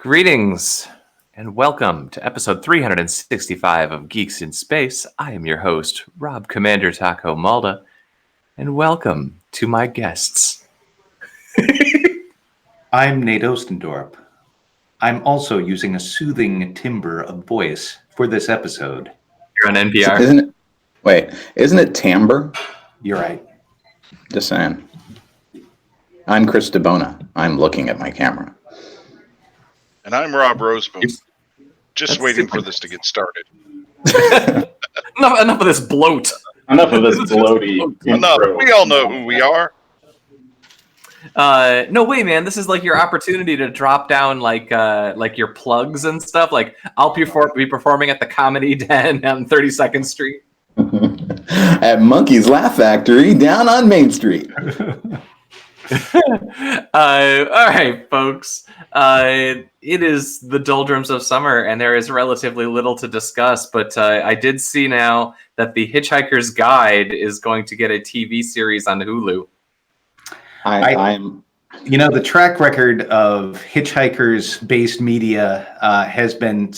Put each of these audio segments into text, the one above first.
Greetings and welcome to episode 365 of Geeks in Space. I am your host, Rob Commander Taco Malda, and welcome to my guests. I'm Nate Ostendorp. I'm also using a soothing timbre of voice for this episode. You're on NPR. Isn't it timbre? You're right. Just saying. I'm Chris DeBona. I'm looking at my camera. And I'm Rob Roseboom. Just That's waiting super. for this to get started. Enough of this bloat. Enough of this bloaty Enough. We all know who we are. No way, man. This is like your opportunity to drop down like your plugs and stuff. Like I'll be performing at the Comedy Den on 32nd Street. At Monkey's Laugh Factory down on Main Street. All right, folks. It is the doldrums of summer, and there is relatively little to discuss. But I did see now that the Hitchhiker's Guide is going to get a TV series on Hulu. I'm. You know, the track record of Hitchhikers-based media has been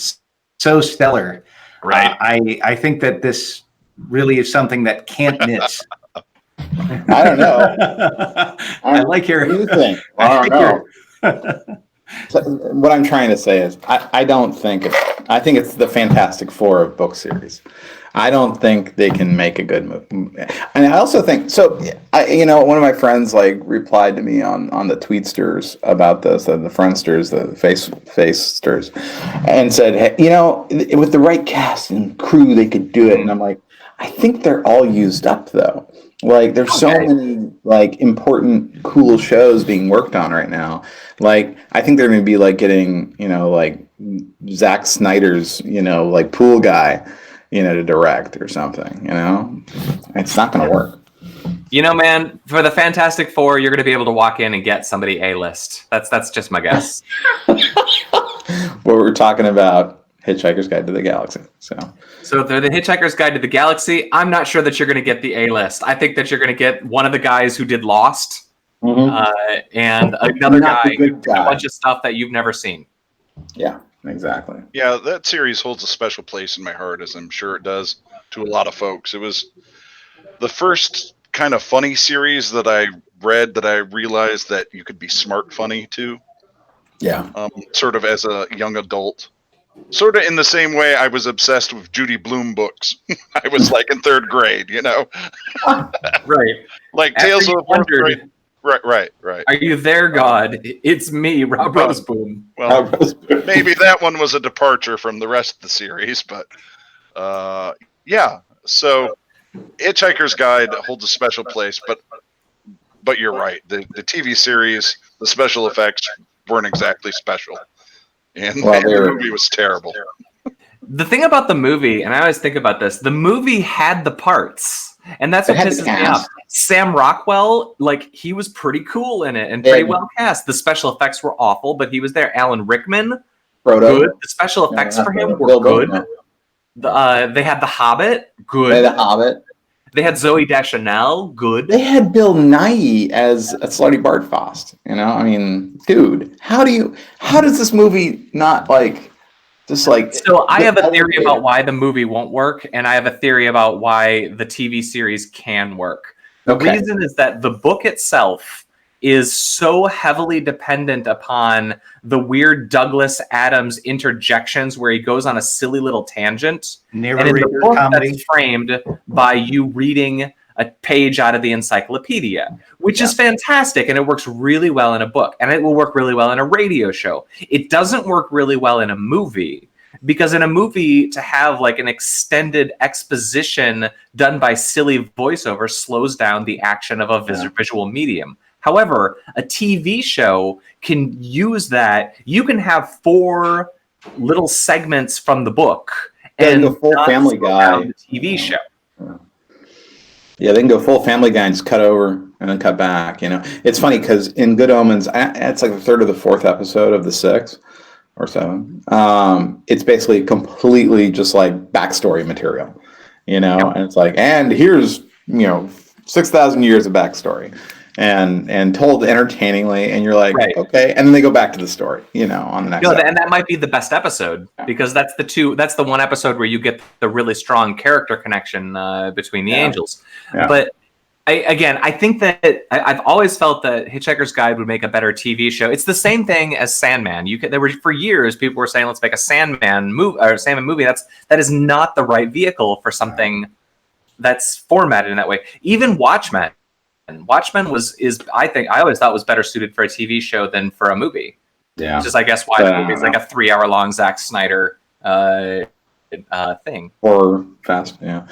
so stellar. Right. I think that this really is something that can't miss. I don't know. I like your. What do you think? I don't know. What I'm trying to say is, I don't think I think it's the Fantastic Four of book series. I don't think they can make a good movie. And I also think so. One of my friends replied to me on the Tweetsters about this, the Friendsters, the Facesters, and said, hey, with the right cast and crew, they could do it. And I'm like, I think they're all used up though. There's so many important, cool shows being worked on right now. I think they're going to be getting, Zack Snyder's, pool guy, to direct or something. It's not going to work. Man, for the Fantastic Four, you're going to be able to walk in and get somebody A-list. That's just my guess. What we're talking about. Hitchhiker's Guide to the Galaxy. So if they're the Hitchhiker's Guide to the Galaxy, I'm not sure that you're going to get the A-list. I think that you're going to get one of the guys who did Lost, and another guy who did a bunch of stuff that you've never seen. Yeah, exactly. Yeah, that series holds a special place in my heart, as I'm sure it does to a lot of folks. It was the first kind of funny series that I read that I realized that you could be smart funny too. Yeah. Sort of as a young adult. Sort of in the same way I was obsessed with Judy Bloom books. I was in third grade, Right. Tales of the Fourth Grade. Right. Are you there, God? It's me, Rob Roseboom. Well, maybe that one was a departure from the rest of the series, but yeah. So Hitchhiker's Guide holds a special place, but you're right. The TV series, the special effects weren't exactly special. And the movie was terrible. The thing about the movie, and I always think about this, the movie had the parts. And that's what pisses me off. Sam Rockwell, he was pretty cool in it and pretty well cast. The special effects were awful, but he was there. Alan Rickman, good. The special effects for him were good. They had The Hobbit, good. They had The Hobbit. They had Zooey Deschanel, good. They had Bill Nighy as a Slutty Bartfast. Dude, how does this movie not So I have a theory about why the movie won't work, and I have a theory about why the TV series can work. The reason is that the book itself is so heavily dependent upon the weird Douglas Adams interjections where he goes on a silly little tangent. Narrator and in the book, comedy. that's framed by you reading a page out of the encyclopedia, which is fantastic, and it works really well in a book, and it will work really well in a radio show. It doesn't work really well in a movie, because in a movie, to have an extended exposition done by silly voiceover slows down the action of a visual medium. However, a TV show can use that. You can have 4 little segments from the book and the full Family Guy the TV show. Yeah, they can go full Family Guy and just cut over and then cut back. It's funny because in Good Omens, it's the 3rd or the 4th episode of the 6 or 7. It's basically completely just backstory material, and it's and here's 6,000 years of backstory. and told entertainingly, and you're like, Right. okay, and then they go back to the story, on the next episode. And that might be the best episode, because that's the one episode where you get the really strong character connection between the angels. Yeah. But I think that I've always felt that Hitchhiker's Guide would make a better TV show. It's the same thing as Sandman. There were, for years, people were saying, let's make a Sandman movie. That is not the right vehicle for something that's formatted in that way. Even Watchmen. Watchmen I always thought was better suited for a TV show than for a movie. Yeah. Just, I guess, why the movie is like a 3-hour-long Zack Snyder thing. Or fast, yeah.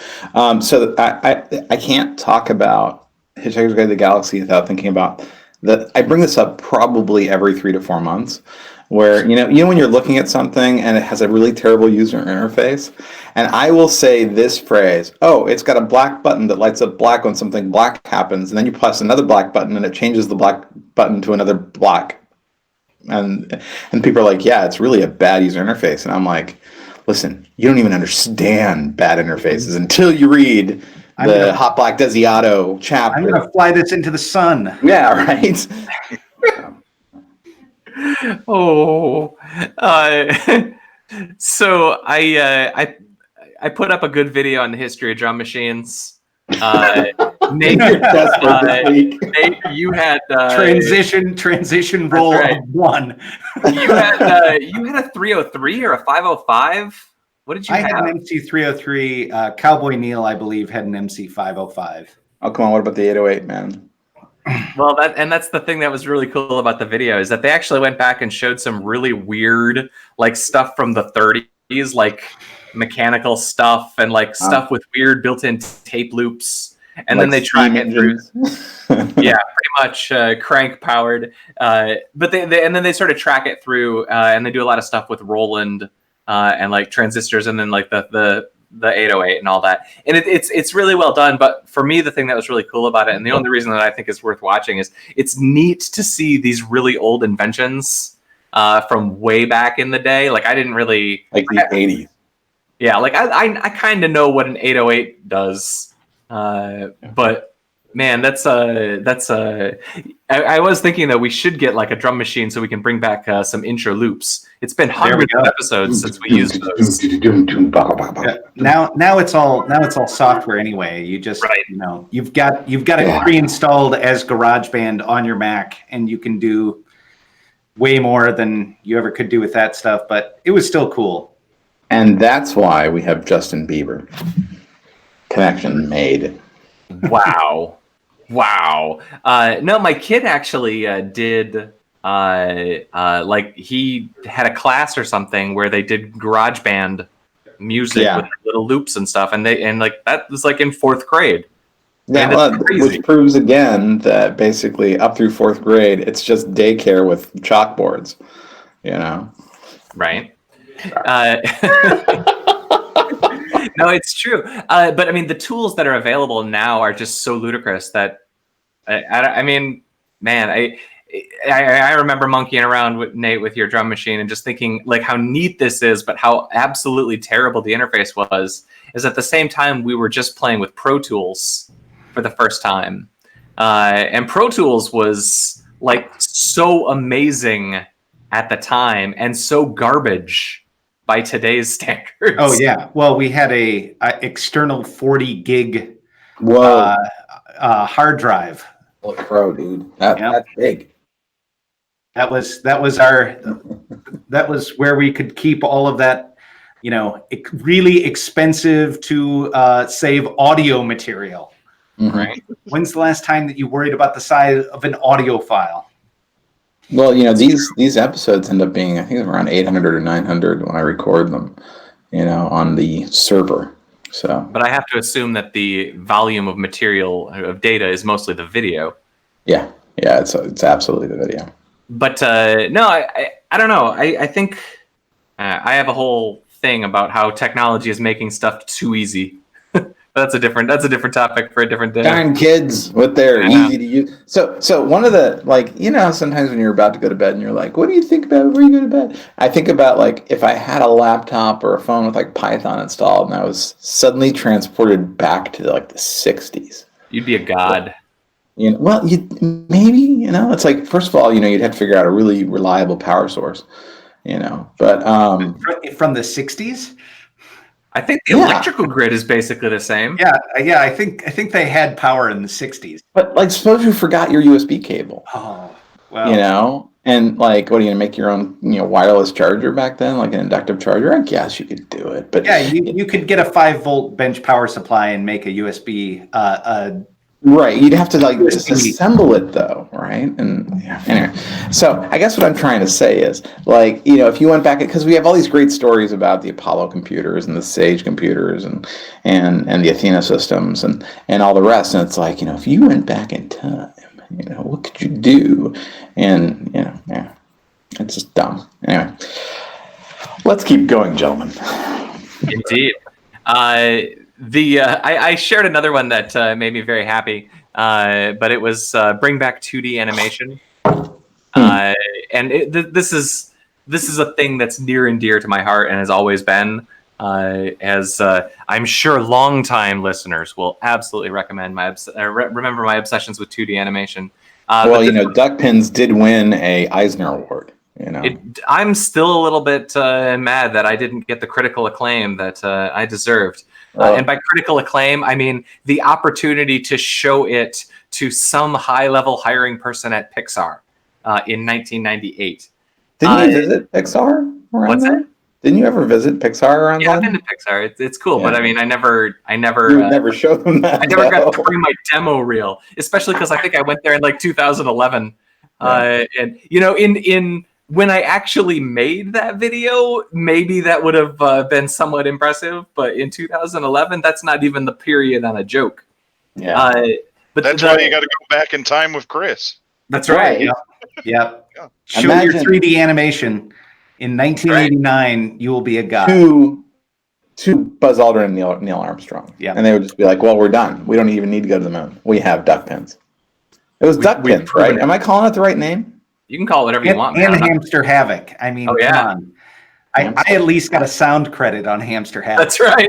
So I can't talk about Hitchhiker's Guide to the Galaxy without thinking about that. I bring this up probably every 3 to 4 months, where when you're looking at something and it has a really terrible user interface, and I will say this phrase: "Oh, it's got a black button that lights up black when something black happens," and then you press another black button and it changes the black button to another black, and people are like, "Yeah, it's really a bad user interface," and I'm like, listen, you don't even understand bad interfaces until you read the Hot Black Desiato chapter. I'm going to fly this into the sun. Yeah, right? So I put up a good video on the history of drum machines. Nate, you had transition roll of 1. You had a 303 or a 505. What did you have? I had an MC 303. Cowboy Neil, I believe, had an MC 505. Oh, come on! What about the 808, man? Well, that's the thing that was really cool about the video, is that they actually went back and showed some really weird, like, stuff from the 30s, like mechanical stuff and like stuff with weird built-in tape loops, and then they track it through. Yeah, pretty much crank powered. But then they sort of track it through, and they do a lot of stuff with Roland and like transistors, and then like the 808 and all that. And it's really well done. But for me, the thing that was really cool about it, and the only reason that I think is worth watching, is it's neat to see these really old inventions from way back in the day. Like, I didn't really like the 80s. Yeah, like I kind of know what an 808 does, but man, I was thinking that we should get like a drum machine so we can bring back some intro loops. It's been hundreds of episodes since we used those. Yeah. Now it's all software anyway. You just you've got it pre-installed as GarageBand on your Mac, and you can do way more than you ever could do with that stuff. But it was still cool. And that's why we have Justin Bieber. Connection made. Wow. No, my kid actually did, like, he had a class or something where they did GarageBand music with little loops and stuff. And that was like in 4th grade. Yeah, well, which proves again that basically up through 4th grade, it's just daycare with chalkboards, Right. No, it's true. But I mean, the tools that are available now are just so ludicrous that I mean, man, I remember monkeying around with Nate with your drum machine and just thinking like how neat this is, but how absolutely terrible the interface was. Is at the same time we were just playing with Pro Tools for the first time, and Pro Tools was like so amazing at the time and so garbage by today's standards. Oh yeah, well, we had a external 40 gig hard drive. Oh, Pro, dude, that's big. That was where we could keep all of that, really expensive to save audio material. Mm-hmm. Right? When's the last time that you worried about the size of an audio file? Well, these episodes end up being, I think, around 800 or 900 when I record them, on the server. So, but I have to assume that the volume of material of data is mostly the video. Yeah, it's absolutely the video. But no, I don't know. I think I have a whole thing about how technology is making stuff too easy. That's a different topic for a different day. Darn kids with their easy to use. So one of the, like, sometimes when you're about to go to bed and you're like, what do you think about before you go to bed? I think about, like, if I had a laptop or a phone with like Python installed and I was suddenly transported back to like the 60s. You'd be a god. Well, it's like, first of all, you'd have to figure out a really reliable power source, but from the 60s. I think the electrical grid is basically the same. Yeah. I think they had power in the 60s. But like, suppose you forgot your USB cable. Oh, well. And like, what are you gonna make your own, wireless charger back then, like an inductive charger? I guess you could do it, but yeah, you could get a 5-volt bench power supply and make a USB. Right, you'd have to like disassemble it though, right? And anyway, so I guess what I'm trying to say is, like, if you went back, because we have all these great stories about the Apollo computers and the Sage computers and the Athena systems and all the rest, and it's like, if you went back in time, what could you do? And it's just dumb. Anyway, let's keep going, gentlemen. Indeed. I shared another one that made me very happy, but it was bring back 2D animation, and this is a thing that's near and dear to my heart and has always been. As I'm sure longtime listeners will absolutely recommend remember my obsessions with 2D animation. Duck Pins did win a Eisner Award. I'm still a little bit mad that I didn't get the critical acclaim that I deserved. And by critical acclaim, I mean the opportunity to show it to some high-level hiring person at Pixar in 1998. Didn't you visit Pixar? What's that? Didn't you ever visit Pixar around? Yeah, I've been to Pixar. It's cool, but I mean, I never never showed them that. I never got to bring my demo reel, especially because I think I went there in like 2011. And in when I actually made that video, maybe that would have been somewhat impressive. But in 2011, that's not even the period on a joke. Yeah. But that's why you got to go back in time with Chris. That's right. Yep. Show your 3D animation. In 1989, you will be a god. To Buzz Aldrin and Neil Armstrong. Yeah. And they would just be like, well, we're done. We don't even need to go to the moon. We have duck pins. It was duck pins, right? Am I calling it the right name? You can call it whatever you want. And Hamster Havoc. I mean, come on. I at least got a sound credit on Hamster Havoc. That's right.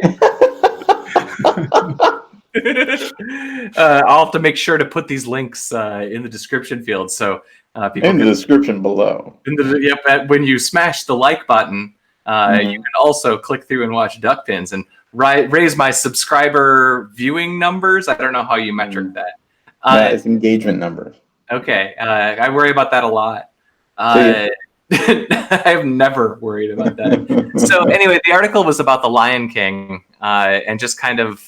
I'll have to make sure to put these links in the description field so people in the description below. When you smash the like button, you can also click through and watch Duck Pins and raise my subscriber viewing numbers. I don't know how you metric that. It's engagement numbers. Okay, I worry about that a lot. I've never worried about that. So anyway, the article was about the Lion King and just kind of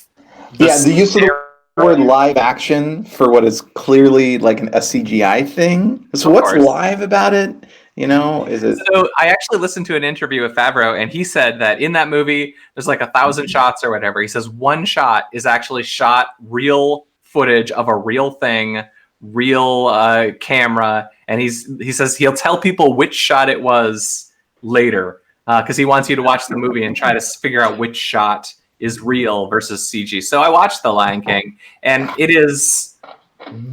the use of the word live action for what is clearly like a CGI thing. So what's live about it? Is it? So I actually listened to an interview with Favreau, and he said that in that movie, there's like 1,000 shots or whatever. He says one shot is actually shot real footage of a real thing, real camera, and he says he'll tell people which shot it was later because he wants you to watch the movie and try to figure out which shot is real versus CG. So I watched The Lion King, and it is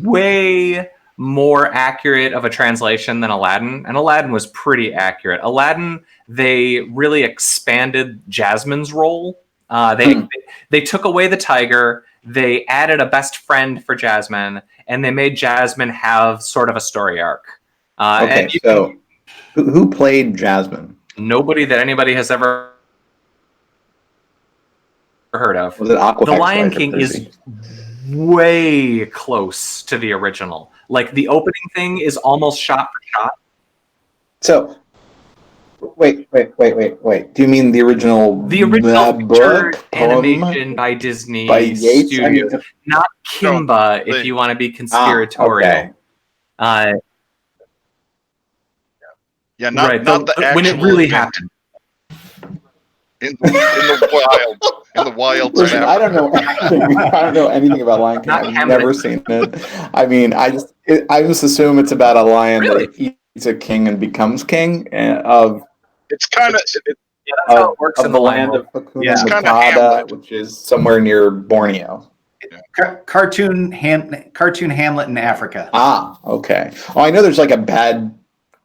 way more accurate of a translation than Aladdin, and Aladdin was pretty accurate. Aladdin, they really expanded Jasmine's role. They took away the tiger, they added a best friend for Jasmine, and they made Jasmine have sort of a story arc. So who played Jasmine? Nobody that anybody has ever heard of. Was it Aqua? The Lion King is way close to the original. Like the opening thing is almost shot for shot. So wait. Do you mean the original? The original book, animation by Disney Studios, not Kimba. If you want to be conspiratorial. Not the actual when it really happened. In the wild. Listen, I don't know anything about Lion King. I've never seen it. I mean, I just assume it's about a lion that eats a king and becomes king of. It's kind of that's how it works in the land of Hakuna Matata, which is somewhere near Borneo. Cartoon Hamlet in Africa. Ah, okay. Oh, I know there's like a bad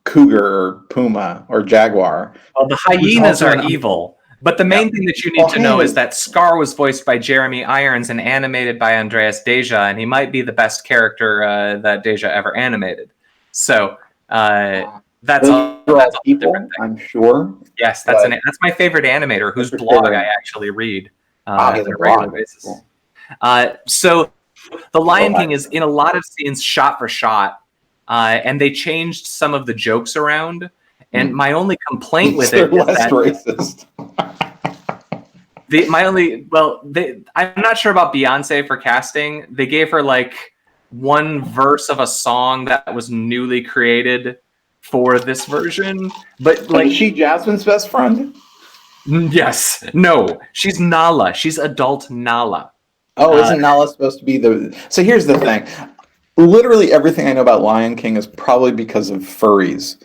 cougar or puma or jaguar. Well, the hyenas are evil. But the main thing that you need to know is that Scar was voiced by Jeremy Irons and animated by Andreas Deja, and he might be the best character that Deja ever animated. So that's all people, I'm sure. Yes, that's my favorite animator, whose blog I actually read on a regular basis. Cool. So The Lion King is in a lot of scenes shot for shot, and they changed some of the jokes around. And my only complaint with it is less racist. I'm not sure about Beyonce for casting. They gave her like one verse of a song that was newly created for this version, but like, is she Jasmine's best friend? Yes. No, she's Nala. She's adult Nala. Oh, isn't Nala supposed to be the? So here's the thing. Literally everything I know about Lion King is probably because of furries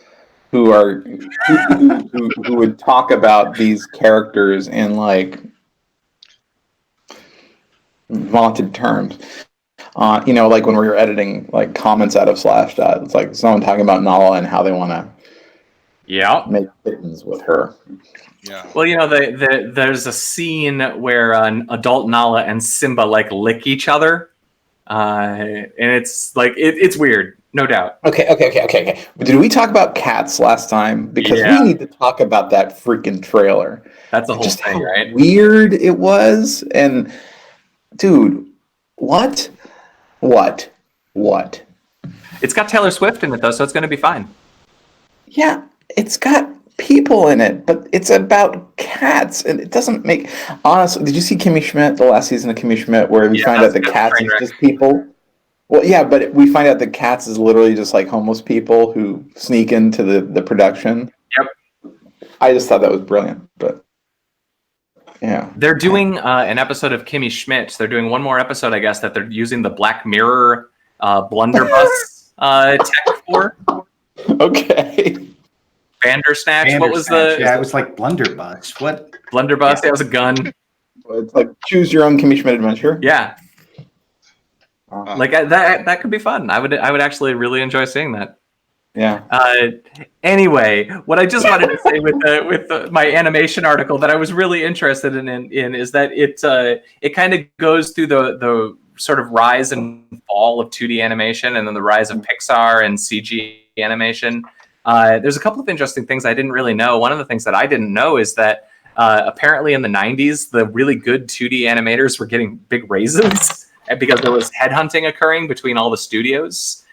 who would talk about these characters in like vaunted terms. Like when we were editing like comments out of Slashdot, it's like someone talking about Nala and how they want to make kittens with her. Yeah. Well, there's a scene where an adult Nala and Simba like lick each other, and it's like it's weird. No doubt. Okay. Did we talk about cats last time? Because we need to talk about that freaking trailer. That's the whole thing, right? Weird it was, and dude, what? It's got Taylor Swift in it though, so it's going to be fine. Yeah, it's got people in it, but it's about cats, and it doesn't make. Honestly, did you see Kimmy Schmidt, the last season of Kimmy Schmidt, where we find out the cats is just people? Well, yeah, but we find out the cats is literally just like homeless people who sneak into the production. Yep. I just thought that was brilliant, but yeah. They're doing an episode of Kimmy Schmidt. They're doing one more episode, I guess, that they're using the Black Mirror blunderbuss tech for. Okay. Bandersnatch. What was the? Yeah, it was like blunderbuss. What? Blunderbuss. Yeah. That was a gun. It's like choose your own Kimmy Schmidt adventure. Yeah. Like that could be fun. I would actually really enjoy seeing that. Yeah. Anyway, what I just wanted to say with my animation article that I was really interested in is that it kind of goes through the sort of rise and fall of 2D animation, and then the rise of Pixar and CG animation. There's a couple of interesting things I didn't really know. One of the things that I didn't know is that apparently in the 90s, the really good 2D animators were getting big raises because there was headhunting occurring between all the studios.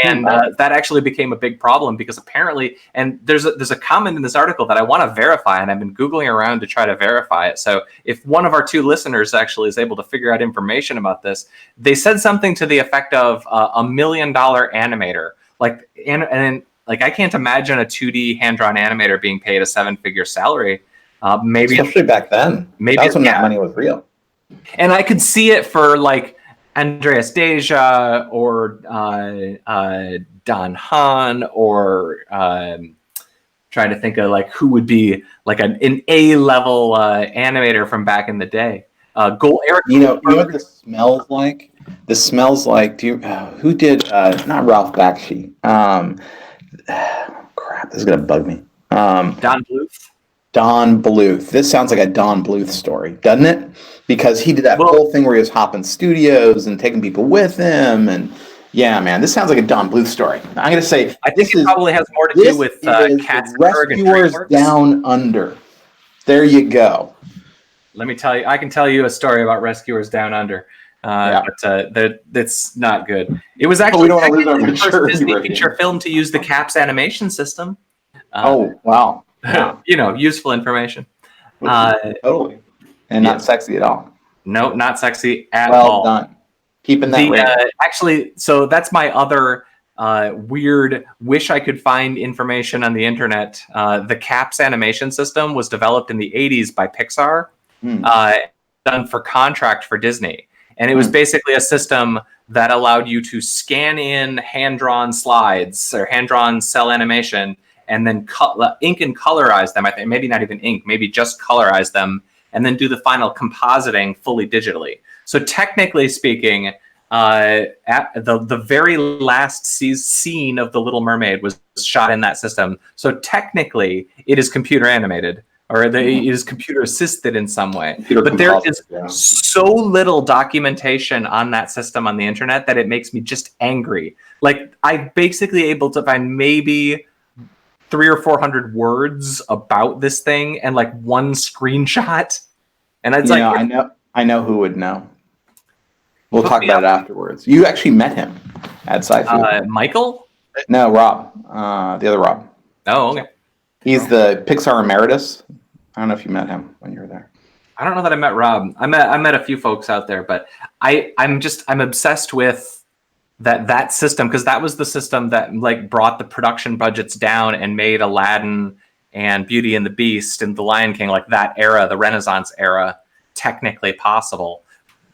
And that actually became a big problem because apparently, and there's a comment in this article that I want to verify, and I've been Googling around to try to verify it. So if one of our two listeners actually is able to figure out information about this, they said something to the effect of $1 million animator. Like, and like, I can't imagine a 2D hand-drawn animator being paid a 7-figure salary. Maybe especially back then. Maybe that's when that money was real. And I could see it for like Andreas Deja or Don Hahn or trying to think of like who would be like an A-level animator from back in the day. Eric, you know what this smells like? This smells like who did not Ralph Bakshi? Crap, this is gonna bug me. Don Bluth. Don Bluth. This sounds like a Don Bluth story, doesn't it? Because he did that whole thing where he was hopping studios and taking people with him, and yeah, man, this sounds like a Don Bluth story. I'm gonna say I think it probably has more to do with Cats Rescuers Down Under. There you go. Let me tell you, I can tell you a story about Rescuers Down Under. But that's not good. It was actually the first Disney feature film to use the Caps animation system. Oh, wow. Useful information. Totally. And not sexy at all. No, not sexy at all. Well done. Keeping that actually, so that's my other weird wish I could find information on the internet. The Caps animation system was developed in the 80s by Pixar, done for contract for Disney. And it was basically a system that allowed you to scan in hand-drawn slides or hand-drawn cell animation and then ink and colorize them. I think maybe not even ink, maybe just colorize them, and then do the final compositing fully digitally. So technically speaking, at the very last scene of The Little Mermaid was shot in that system. So technically, it is computer animated, or it is computer assisted in some way. Computer but there compulsive, is so little documentation on that system on the internet that it makes me just angry. Like, I'm basically able to find maybe 300 or 400 words about this thing and like one screenshot, and it's I know who would know. We'll talk about it afterwards. You actually met him at Sci-Fi. Michael? No, Rob. The other Rob. Oh, okay. He's the Pixar emeritus. I don't know if you met him when you were there. I don't know that I met Rob. I met a few folks out there, but I'm obsessed with that system, because that was the system that like brought the production budgets down and made Aladdin and Beauty and the Beast and The Lion King, like that era, the Renaissance era, technically possible.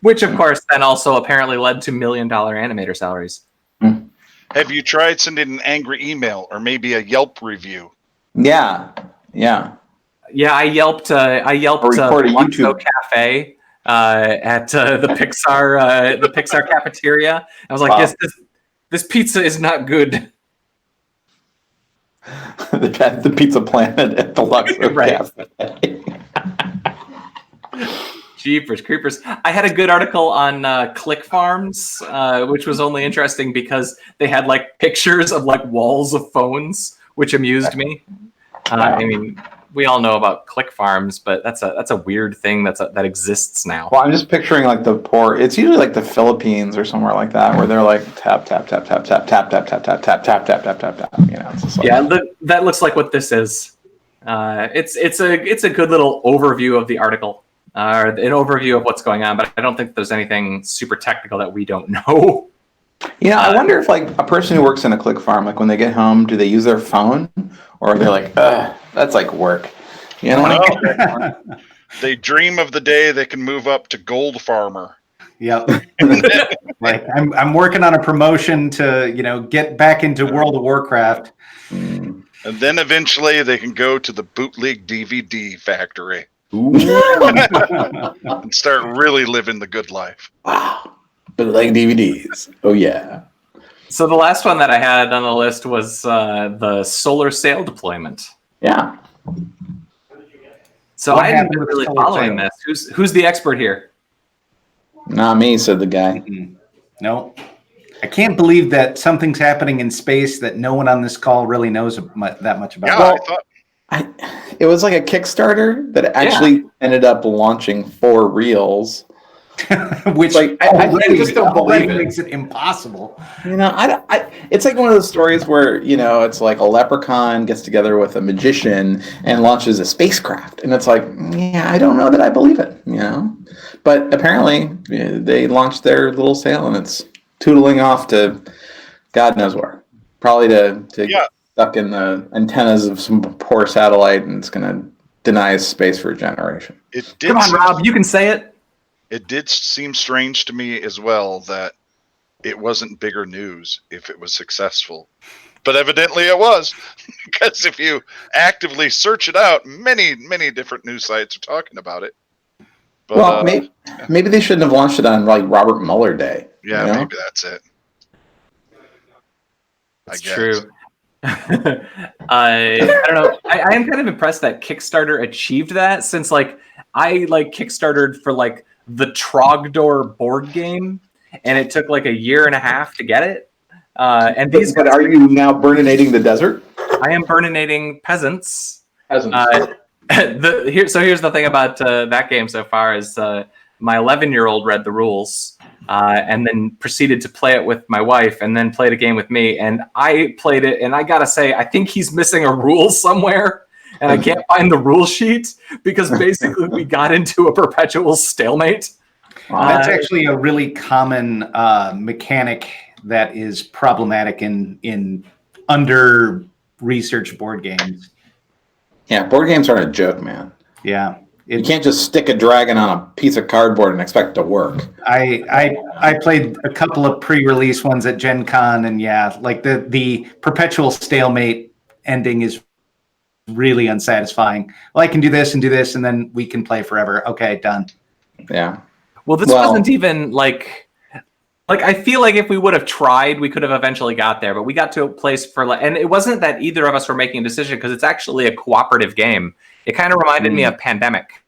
Which, of course, then also apparently led to $1 million animator salaries. Have you tried sending an angry email or maybe a Yelp review? Yeah. I yelped Luncho Cafe at the Pixar cafeteria. I was like, wow. Yes, this pizza is not good. the Pizza Planet at the Luxor Cafe. Jeepers creepers. I had a good article on Click Farms, which was only interesting because they had like pictures of like walls of phones, which amused me. I mean, we all know about Click Farms, but that's a weird thing that exists now. Well, I'm just picturing like the poor. It's usually like the Philippines or somewhere like that, where they're like tap tap tap tap tap tap tap tap tap tap tap tap tap tap tap. You know, it's just like, yeah, that looks like what this is. It's a good little overview of the article. Or an overview of what's going on, but I don't think there's anything super technical that we don't know. You know, I wonder if like a person who works in a Click Farm, like when they get home, do they use their phone, or are they like, that's like work? You know, they dream of the day they can move up to Gold Farmer. Yep. Like I'm working on a promotion to get back into World of Warcraft, and then eventually they can go to the bootleg DVD factory. And start really living the good life. Wow. Bootleg DVDs. Oh, yeah. So the last one that I had on the list was the solar sail deployment. Yeah. So I haven't been really following this. Who's the expert here? Not me, said the guy. Mm-hmm. No. I can't believe that something's happening in space that no one on this call really knows that much about. Yeah, well, I thought... it was like a Kickstarter that actually ended up launching 4 reels, which like I just don't believe it. Makes it impossible. It's like one of those stories where it's like a leprechaun gets together with a magician and launches a spacecraft, and it's like, yeah, I don't know that I believe it, But apparently, they launched their little sail, and it's tootling off to God knows where, probably to stuck in the antennas of some poor satellite, and it's going to deny us space for a generation. Come on, Rob, you can say it. It did seem strange to me as well that it wasn't bigger news if it was successful. But evidently it was, because if you actively search it out, many, many different news sites are talking about it. But, well, maybe they shouldn't have launched it on like Robert Mueller Day. Yeah, maybe that's it. That's true. I don't know. I am kind of impressed that Kickstarter achieved that, since like I Kickstartered for like the Trogdor board game, and it took like a year and a half to get it. And these but are you now burninating the desert? I am burninating peasants. Peasants. Here's the thing about that game so far is my 11-year-old read the rules and then proceeded to play it with my wife, and then played a game with me, and I played it, and I gotta say, I think he's missing a rule somewhere, and I can't find the rule sheet, because basically we got into a perpetual stalemate. That's actually a really common mechanic that is problematic in under-researched board games. Yeah, board games aren't a joke, man. Yeah. You can't just stick a dragon on a piece of cardboard and expect it to work. I played a couple of pre-release ones at Gen Con, and like the perpetual stalemate ending is really unsatisfying. Well, I can do this, and then we can play forever. Okay, done. Yeah. Well, this wasn't even like Like, I feel like if we would have tried, we could have eventually got there, but we got to a place and it wasn't that either of us were making a decision, because it's actually a cooperative game. It kind of reminded me of Pandemic,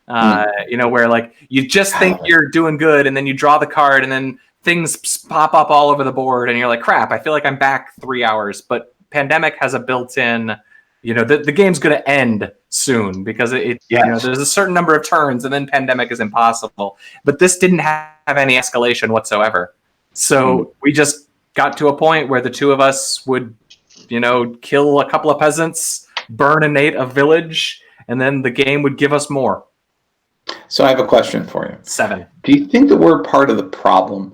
where like you just think you're doing good, and then you draw the card, and then things pop up all over the board, and you're like, crap, I feel like I'm back 3 hours. But Pandemic has a built-in, the game's going to end soon, because there's a certain number of turns, and then Pandemic is impossible. But this didn't have any escalation whatsoever. So we just got to a point where the two of us would, kill a couple of peasants, burn a village, and then the game would give us more. So I have a question for you. 7. Do you think that we're part of the problem?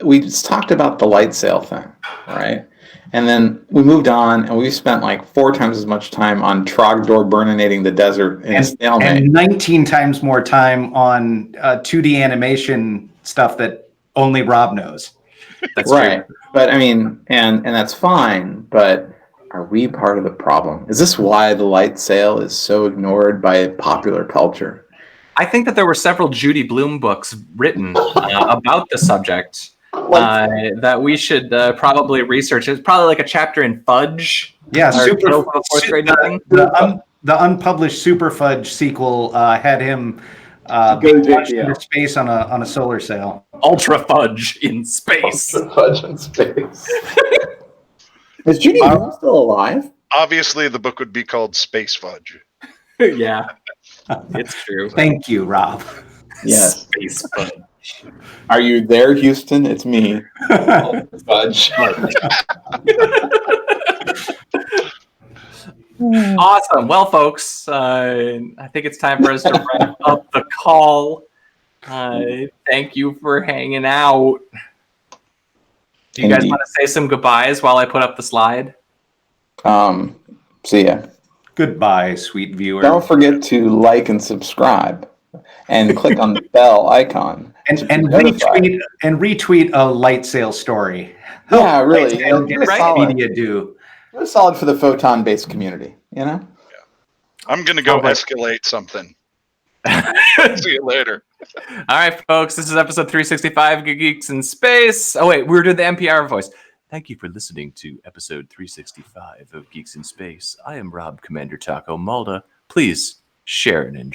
We just talked about the light sail thing, right? And then we moved on, and we spent like 4 times as much time on Trogdor burninating the desert in Stalemate. And 19 times more time on 2D animation stuff that only Rob knows. That's right. true. But I mean, and that's fine, but are we part of the problem? Is this why the light sail is so ignored by popular culture? I think that there were several Judy Bloom books written about the subject that we should probably research. It's probably like a chapter in Fudge. Yeah, the unpublished Super Fudge sequel had him launched into space on a solar sail. Ultra Fudge in space. Ultra Fudge in space. Is Judy Bloom still alive? Obviously, the book would be called Space Fudge. Yeah, it's true. Thank you, Rob. Yes. Space Fudge. Are you there, Houston? It's me. Fudge. Awesome. Well, folks, I think it's time for us to wrap up the call. Thank you for hanging out. Do you guys want to say some goodbyes while I put up the slide? See ya. Goodbye, sweet viewer. Don't forget to like and subscribe, and click on the bell icon. And retweet a light sail story. Yeah, really. Media do. It was solid for the photon-based community, Yeah. I'm going to go escalate something. See you later. All right, folks. This is episode 365 Geeks in Space. Oh, wait. We were doing the NPR voice. Thank you for listening to episode 365 of Geeks in Space. I am Rob Commander Taco Malda. Please share and enjoy.